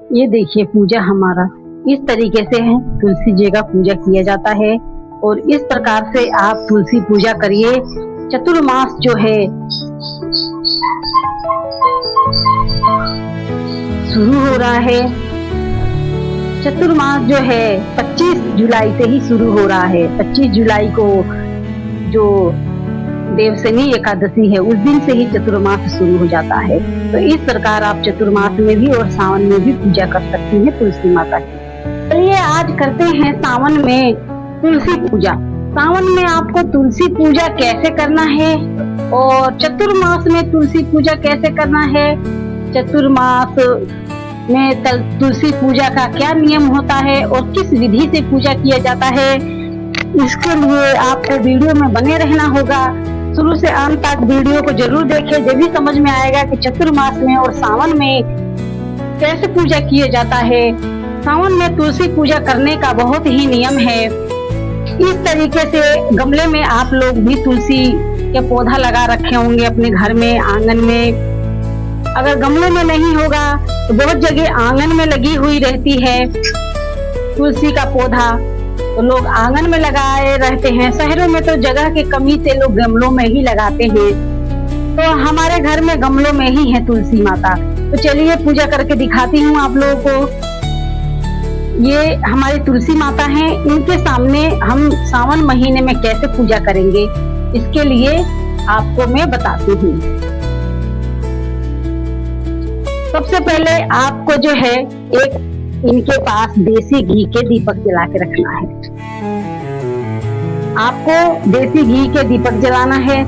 ये देखिए पूजा हमारा इस तरीके से है। तुलसी जी का पूजा किया जाता है और इस प्रकार से आप तुलसी पूजा करिए। चतुर्मास जो है शुरू हो रहा है। चतुर्मास जो है 25 जुलाई से ही शुरू हो रहा है। 25 जुलाई को जो देवशनी एकादशी है उस दिन से ही चतुर्मास शुरू हो जाता है। तो इस प्रकार आप चतुर्मास में भी और सावन में भी पूजा कर सकती हैं तुलसी माता की। चलिए आज करते हैं सावन में तुलसी पूजा। सावन में आपको तुलसी पूजा कैसे करना है और चतुर्मास में तुलसी पूजा कैसे करना है, चतुर्मास में तुलसी पूजा का क्या नियम होता है और किस विधि से पूजा किया जाता है, इसके लिए आपको वीडियो में बने रहना होगा। शुरू से अंत तक वीडियो को जरूर देखें, जब भी समझ में आएगा कि चतुर्मास में और सावन में कैसे पूजा किया जाता है। सावन में तुलसी पूजा करने का बहुत ही नियम है। इस तरीके से गमले में आप लोग भी तुलसी के पौधा लगा रखे होंगे अपने घर में, आंगन में। अगर गमले में नहीं होगा तो बहुत जगह आंगन में लगी हुई रहती है तुलसी का पौधा, तो लोग आंगन में लगाए रहते हैं। शहरों में तो जगह की कमी से लोग गमलों में ही लगाते हैं, तो हमारे घर में गमलों में ही है तुलसी माता। तो चलिए पूजा करके दिखाती हूँ आप लोगों को। ये हमारी तुलसी माता हैं, इनके सामने हम सावन महीने में कैसे पूजा करेंगे इसके लिए आपको मैं बताती हूँ। सबसे पहले आपको जो है एक इनके पास देसी घी के दीपक जला के रखना है। आपको देसी घी के दीपक जलाना है।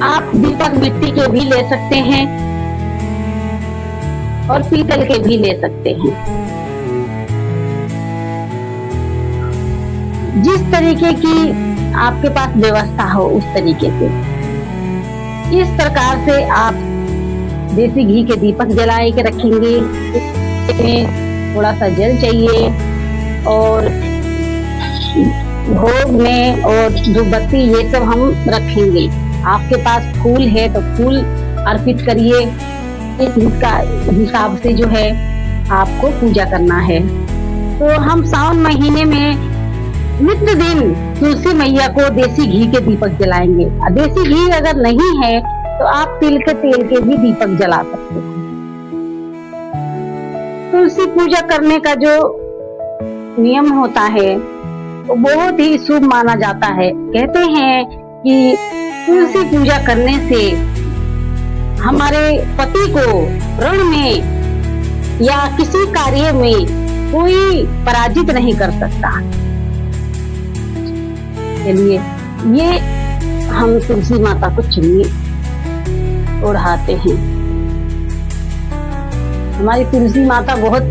आप दीपक मिट्टी के भी ले सकते हैं और पीतल के भी ले सकते हैं, जिस तरीके की आपके पास व्यवस्था हो उस तरीके से। इस प्रकार से आप देसी घी के दीपक जलाए के रखेंगे। इसमें थोड़ा सा जल चाहिए और भोग में और धूपबत्ती ये सब हम रखेंगे। आपके पास फूल है तो फूल अर्पित करिए। इसका हिसाब से जो है आपको पूजा करना है। तो हम सावन महीने में नित्य दिन तुलसी मैया को देसी घी के दीपक जलाएंगे। देसी घी अगर नहीं है तो आप तिल के तेल के भी दीपक जला सकते हैं। तुलसी पूजा करने का जो नियम होता है वो बहुत ही शुभ माना जाता है। कहते हैं कि तुलसी पूजा करने से हमारे पति को ऋण में या किसी कार्य में कोई पराजित नहीं कर सकता। चलिए ये हम तुलसी माता को चुनिए ओढ़ाते हैं। हमारी तुलसी माता बहुत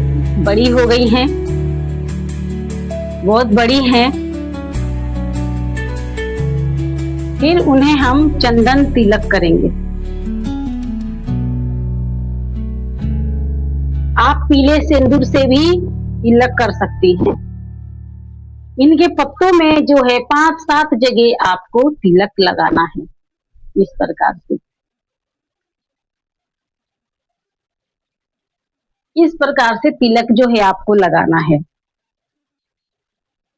बड़ी हो गई हैं, बहुत बड़ी हैं। फिर उन्हें हम चंदन तिलक करेंगे। आप पीले सिंदूर से भी तिलक कर सकती हैं। इनके पत्तों में जो है 5-7 जगह आपको तिलक लगाना है। इस प्रकार से तिलक जो है आपको लगाना है।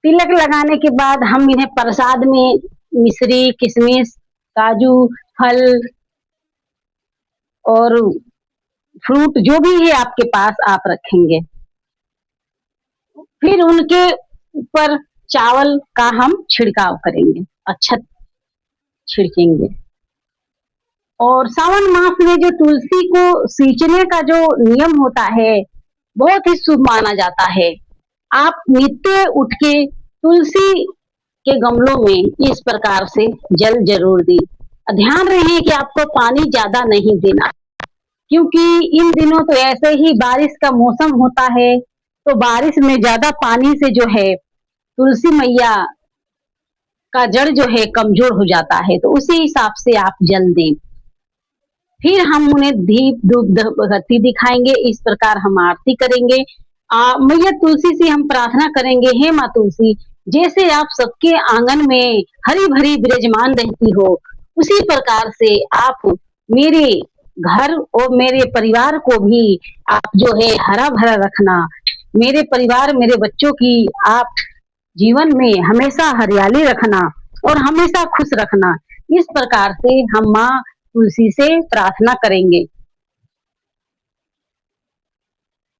तिलक लगाने के बाद हम इन्हें प्रसाद में मिश्री, किशमिश, काजू, फल और फ्रूट जो भी है आपके पास आप रखेंगे। फिर उनके ऊपर चावल का हम छिड़काव करेंगे, अक्षत छिड़केंगे। और सावन मास में जो तुलसी को सींचने का जो नियम होता है बहुत ही शुभ माना जाता है। आप नित्य उठ के तुलसी के गमलों में इस प्रकार से जल जरूर दें। ध्यान रहे कि आपको पानी ज्यादा नहीं देना, क्योंकि इन दिनों तो ऐसे ही बारिश का मौसम होता है, तो बारिश में ज्यादा पानी से जो है तुलसी मैया का जड़ जो है कमजोर हो जाता है। तो उसी हिसाब से आप जल दें। फिर हम उन्हें दीप धूप बत्ती दिखाएंगे। इस प्रकार हम आरती करेंगे। मैया तुलसी से हम प्रार्थना करेंगे, हे माँ तुलसी, जैसे आप सबके आंगन में हरी भरी विराजमान रहती हो, उसी प्रकार से आप मेरे घर और मेरे परिवार को भी आप जो है हरा भरा रखना, मेरे परिवार मेरे बच्चों की आप जीवन में हमेशा हरियाली रखना और हमेशा खुश रखना। इस प्रकार से हम माँ तुलसी से प्रार्थना करेंगे।